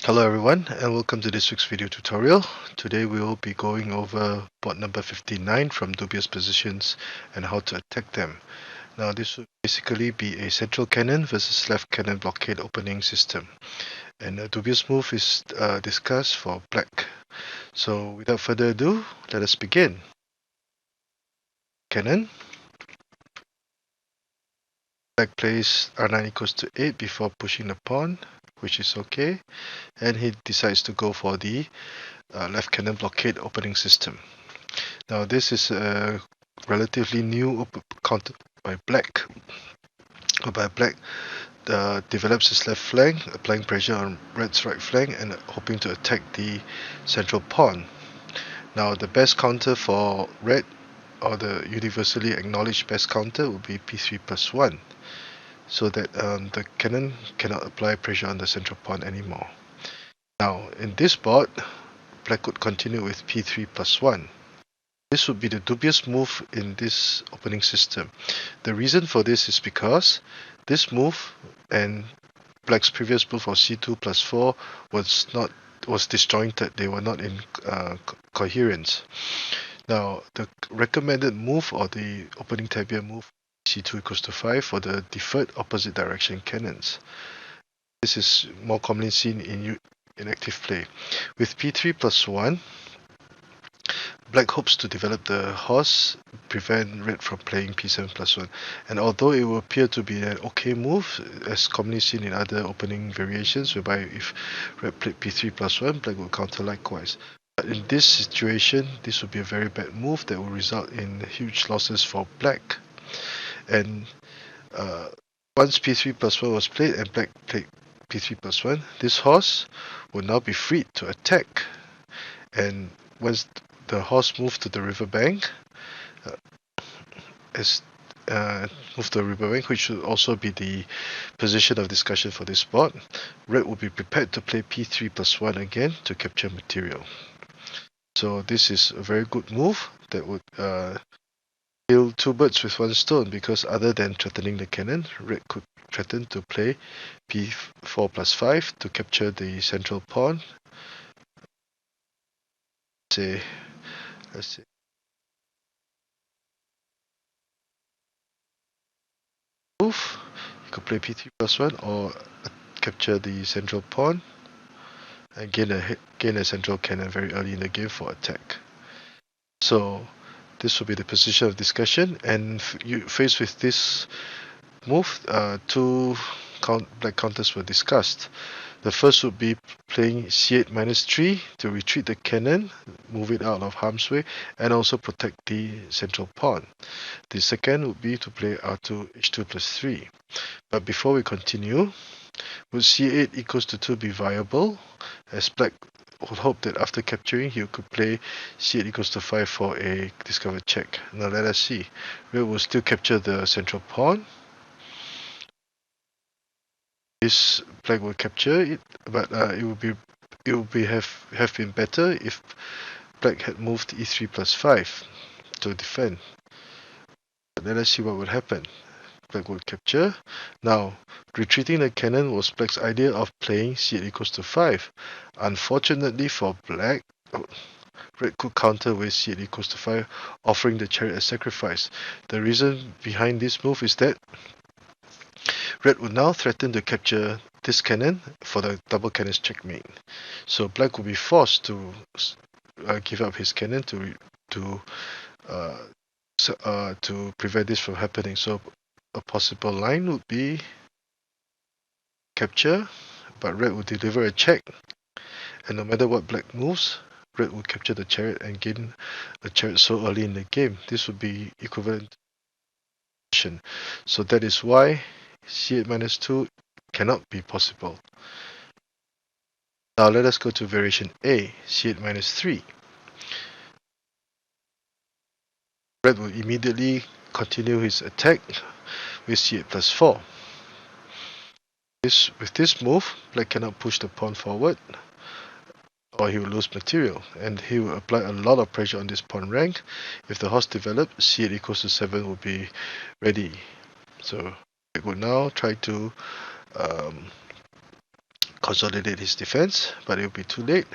Hello everyone and welcome to this week's video tutorial. Today we will be going over bot number 59 from Dubious Positions and how to attack them. Now this would basically be a central cannon versus left cannon blockade opening system. And a dubious move is discussed for black. So without further ado, let us begin. Cannon. Black plays r9 equals to 8 before pushing the pawn, which is okay. And he decides to go for the left cannon blockade opening system. Now this is a relatively new counter by black. Black develops his left flank, applying pressure on red's right flank and hoping to attack the central pawn. Now the best counter for red, or the universally acknowledged best counter, would be p3 plus 1, so that the cannon cannot apply pressure on the central pawn anymore. Now in this board, black would continue with p3 plus 1. This would be the dubious move in this opening system. The reason for this is because this move and black's previous move of c2 plus 4 was disjointed. They were not in coherence. Now the recommended move, or the opening tabia move, c2 equals to 5 for the deferred opposite direction cannons. This is more commonly seen in active play. With p3 plus 1, black hopes to develop the horse, prevent red from playing p7 plus 1. And although it will appear to be an okay move, as commonly seen in other opening variations, whereby if red played p3 plus 1, black will counter likewise. But in this situation, this would be a very bad move that will result in huge losses for black. And once p3 plus 1 was played and black played p3 plus 1, this horse will now be freed to attack. And once the horse moved to the riverbank, which should also be the position of discussion for this board, red will be prepared to play p3 plus 1 again to capture material. So this is a very good move that would kill two birds with one stone, because other than threatening the cannon, red could threaten to play p4 plus 5 to capture the central pawn. Let's say move, you could play p3 plus 1 or capture the central pawn and gain a central cannon very early in the game for attack. So this will be the position of discussion, and faced with this move, two black counters were discussed. The first would be playing c8 minus 3 to retreat the cannon, move it out of harm's way, and also protect the central pawn. The second would be to play r2 h2 plus 3. But before we continue, would c8 equals to 2 be viable, as black would hope that after capturing he could play c8 equals to 5 for a discovered check. Now let us see. Red will still capture the central pawn. This black will capture it, but it would have been better if black had moved e3 plus 5 to defend. But let us see what would happen. Black would capture. Now, retreating the cannon was black's idea of playing c8 equals to 5. Unfortunately for black, red could counter with c8 equals to 5, offering the chariot as sacrifice. The reason behind this move is that red would now threaten to capture this cannon for the double cannon's checkmate. So black would be forced to give up his cannon to prevent this from happening. So a possible line would be capture, but red would deliver a check, and no matter what black moves, red would capture the chariot and gain the chariot so early in the game. This would be equivalent. So that is why c8 minus 2 cannot be possible. Now let us go to variation A, c8 minus 3. Red will immediately continue his attack with c8 plus 4. With this move, black cannot push the pawn forward, or he will lose material, and he will apply a lot of pressure on this pawn rank. If the horse developed, c8 equals to 7 will be ready. So black will now try to consolidate his defense, but it will be too late.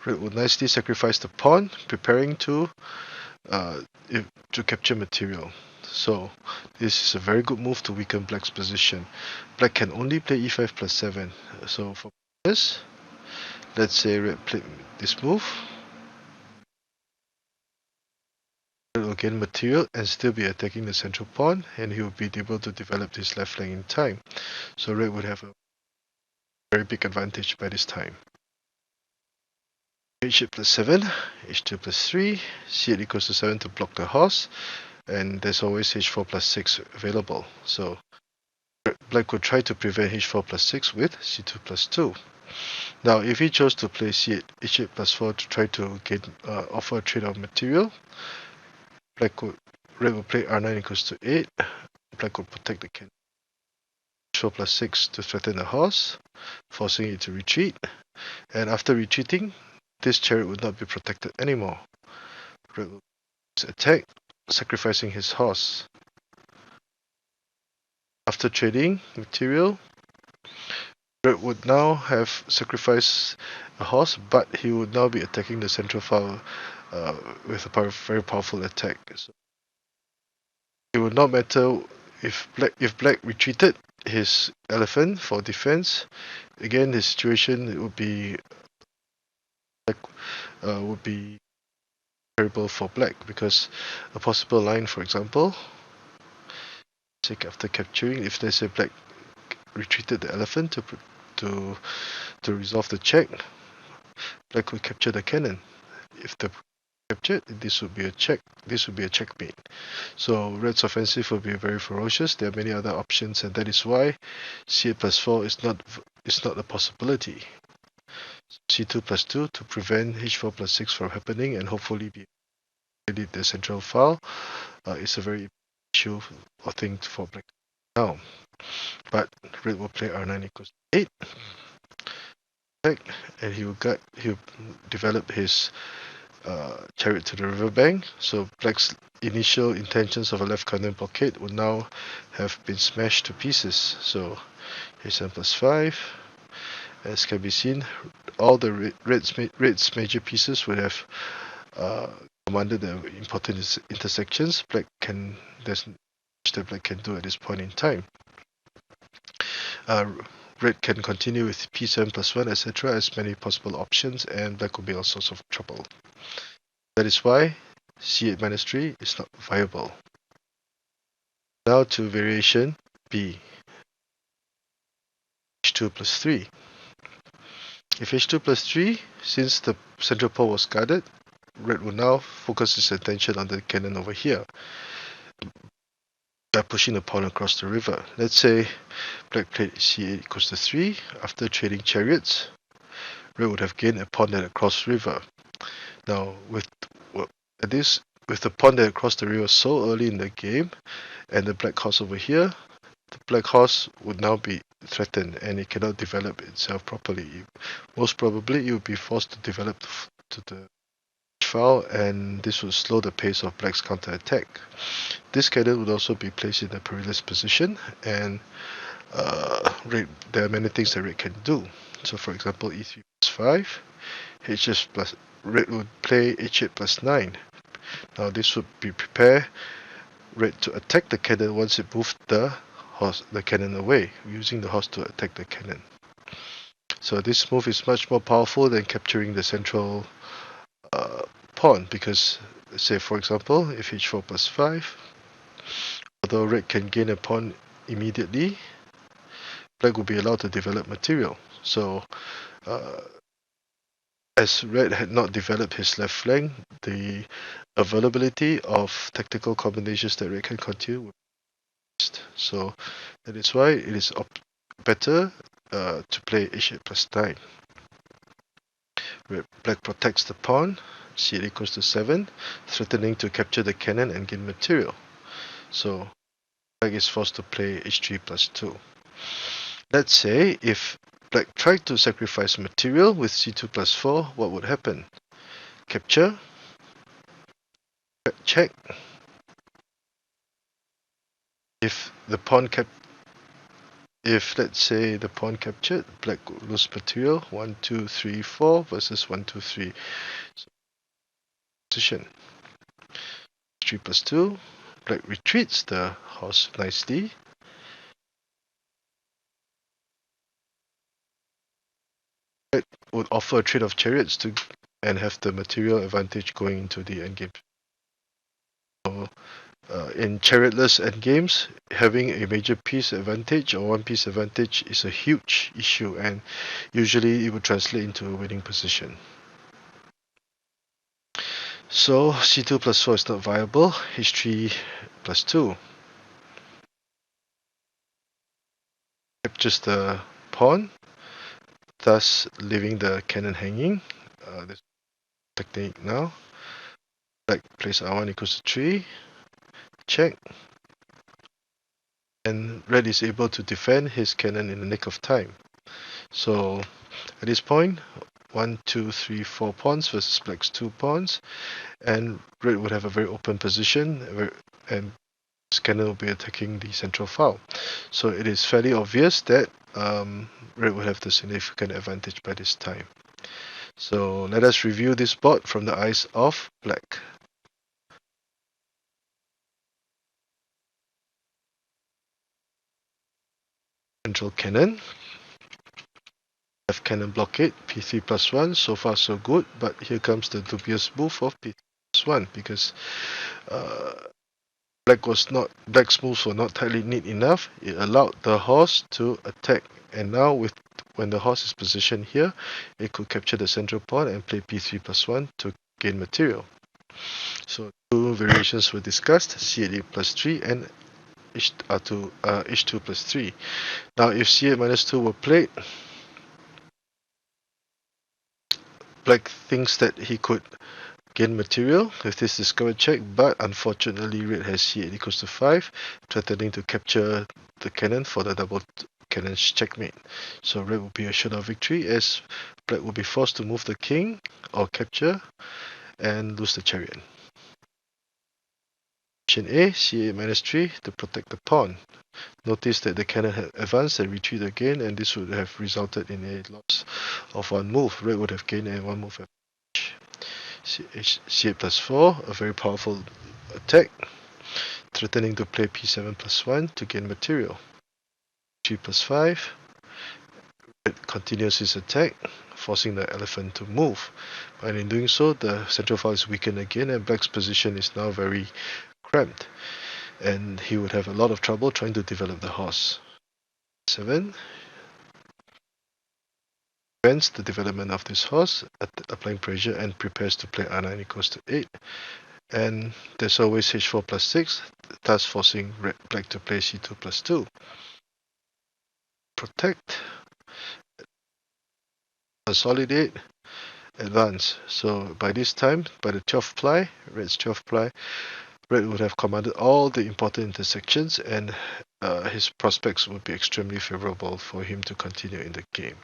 Red would nicely sacrifice the pawn, preparing to capture material. So this is a very good move to weaken Black's position. Black can only play e5 plus 7. So for this, let's say Red played this move. Red will gain material and still be attacking the central pawn, and he will be able to develop his left flank in time. So Red would have a very big advantage by this time. H8 plus 7, H2 plus 3, C8 equals to 7 to block the horse, and there's always H4 plus 6 available. So Black would try to prevent H4 plus 6 with C2 plus 2. Now if he chose to play C8, H8 plus 4 to try to offer a trade of material, Red would play R9 equals to 8, Black would protect the king. H4 plus 6 to threaten the horse, forcing it to retreat, and after retreating, this chariot would not be protected anymore. Red would attack, sacrificing his horse. After trading material, Red would now have sacrificed a horse, but he would now be attacking the central file with a very powerful attack. So it would not matter if Black retreated his elephant for defense. Again, the situation would be terrible for Black, because a possible line, for example, after capturing, if they say Black retreated the elephant to resolve the check, Black would capture the cannon. If the captured, this would be a check. This would be a checkmate. So Red's offensive will be very ferocious. There are many other options, and that is why C8 plus 4 is not a possibility. C2 plus 2 to prevent H4 plus 6 from happening, and hopefully be the central file is a very issue or thing for Black now. But Red will play R9 equals 8, and he will develop his chariot to the riverbank. So Black's initial intentions of a left cannon blockade would now have been smashed to pieces. So H7 plus 5, as can be seen, all the Red's major pieces would have commanded the important intersections. There's not much that Black can do at this point in time. Red can continue with P7 plus 1, etc. as many possible options, and Black will be all sorts of trouble. That is why C8 minus 3 is not viable. Now to variation B. H2 plus 3. If H2 plus 3, since the central pawn was guarded, Red will now focus his attention on the cannon over here by pushing the pawn across the river. Let's say Black played C8 equals to 3. After trading chariots, Red would have gained a pawn that across river. Now with the pawn that crossed the river so early in the game, and the black horse over here, the black horse would now be threatened, and it cannot develop itself properly. Most probably, it would be forced to develop to the file, and this would slow the pace of Black's counterattack. This cannon would also be placed in a perilous position, and there are many things that Red can do. So, for example, E3 plus 5, H8 plus Red would play H8 plus 9. Now this would be prepare Red to attack the cannon once it moved the cannon away, using the horse to attack the cannon. So this move is much more powerful than capturing the central pawn, because, say for example, if H4 plus 5, although Red can gain a pawn immediately, Black will be allowed to develop material. So as Red had not developed his left flank, the availability of tactical combinations that Red can continue would be missed. So that is why it is better to play H8 plus 9. Black protects the pawn, C8 equals to 7, threatening to capture the cannon and gain material. So Black is forced to play H3 plus 2. Let's say if Black tried to sacrifice material with C2 plus 4, what would happen? Capture, check. If the pawn if let's say the pawn captured, black would lose material 1, 2, 3, 4 versus 1, 2, 3. So, position 3 plus 2. Black retreats the horse nicely. Red would offer a trade of chariots to and have the material advantage going into the endgame. So, in chariotless endgames, having a major piece advantage or one piece advantage is a huge issue, and usually it would translate into a winning position. So c2 plus 4 is not viable. h3 plus 2 captures the pawn, thus leaving the cannon hanging. This technique now. Black plays r1 equals to 3, check, and red is able to defend his cannon in the nick of time. So at this point, 1, 2, 3, 4 pawns versus black's 2 pawns, and red would have a very open position, and his cannon will be attacking the central file. So it is fairly obvious that red would have the significant advantage by this time. So let us review this board from the eyes of black. Central cannon. Left cannon blockade, p3 plus 1, so far so good, but here comes the dubious move of p3 plus 1 because black's moves were not tightly knit enough. It allowed the horse to attack, and now when the horse is positioned here, it could capture the central pawn and play p3 plus 1 to gain material. So two variations were discussed, c8 plus 3 and h2 plus 3. Now if c8 minus 2 were played, black thinks that he could gain material with this discovered check, but unfortunately red has c8 equals to 5, threatening to capture the cannon for the double cannon's checkmate. So red will be assured of victory as black will be forced to move the king or capture and lose the chariot. Position A, c8 minus 3 to protect the pawn. Notice that the cannon had advanced and retreated again, and this would have resulted in a loss of one move. Red would have gained a one move advantage. c8 plus 4, a very powerful attack, threatening to play p7 plus 1 to gain material. 3 plus 5, red continues his attack, forcing the elephant to move. And in doing so, the central file is weakened again, and black's position is now very cramped, and he would have a lot of trouble trying to develop the horse. 7 prevents the development of this horse, applying pressure, and prepares to play r9 equals to 8. And there's always h4 plus 6, thus forcing black to play c2 plus 2. Protect, consolidate, advance. So by this time, by the 12th ply, red's 12th ply, red would have commanded all the important intersections, and his prospects would be extremely favorable for him to continue in the game.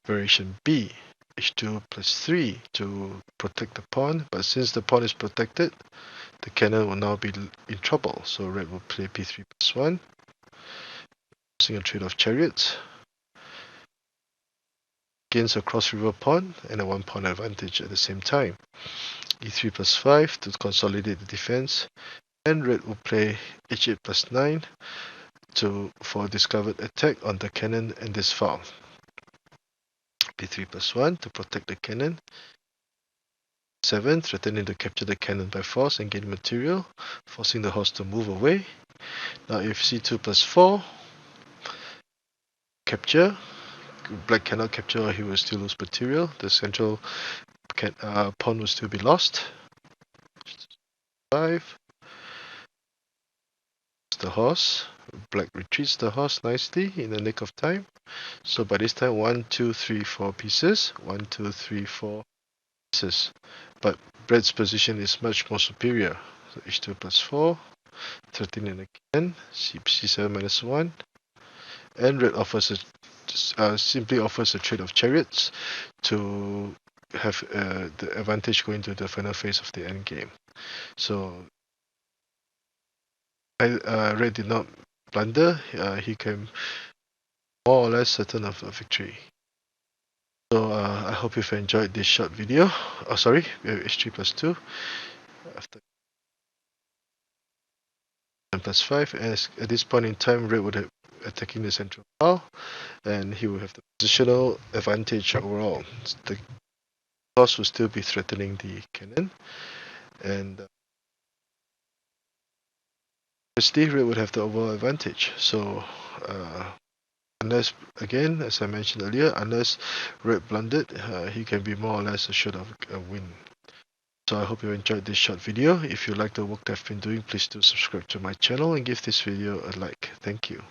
Variation B, h2 plus 3 to protect the pawn, but since the pawn is protected, the cannon will now be in trouble. So red will play p3 plus 1, using a trade of chariots, gains a cross river pawn and a 1 pawn advantage at the same time. e3 plus 5 to consolidate the defense, and red will play h8 plus 9 for a discovered attack on the cannon and this file. p3 plus 1 to protect the cannon. 7 threatening to capture the cannon by force and gain material, forcing the horse to move away. Now if c2 plus 4, capture, black cannot capture or he will still lose material. The central pawn will still be lost. 5, the horse, black retreats the horse nicely in the nick of time. So by this time 1, 2, 3, 4 pieces, 1, 2, 3, 4 pieces, but red's position is much more superior. So h2 plus 4, 13 in again, c7 minus 1, and red offers simply offers a trade of chariots to have the advantage going to the final phase of the end game. So red did not blunder. He can more or less certain of a victory. So I hope you've enjoyed this short video. Oh, sorry, we have h3 plus 2 after 10 plus 5. As at this point in time, red would have attacking the central tile, and he will have the positional advantage overall. The boss will still be threatening the cannon, and obviously red would have the overall advantage. So unless, again, as I mentioned earlier, unless red blundered, he can be more or less assured of a win. So I hope you enjoyed this short video. If you like the work that I've been doing, please do subscribe to my channel and give this video a like. Thank you.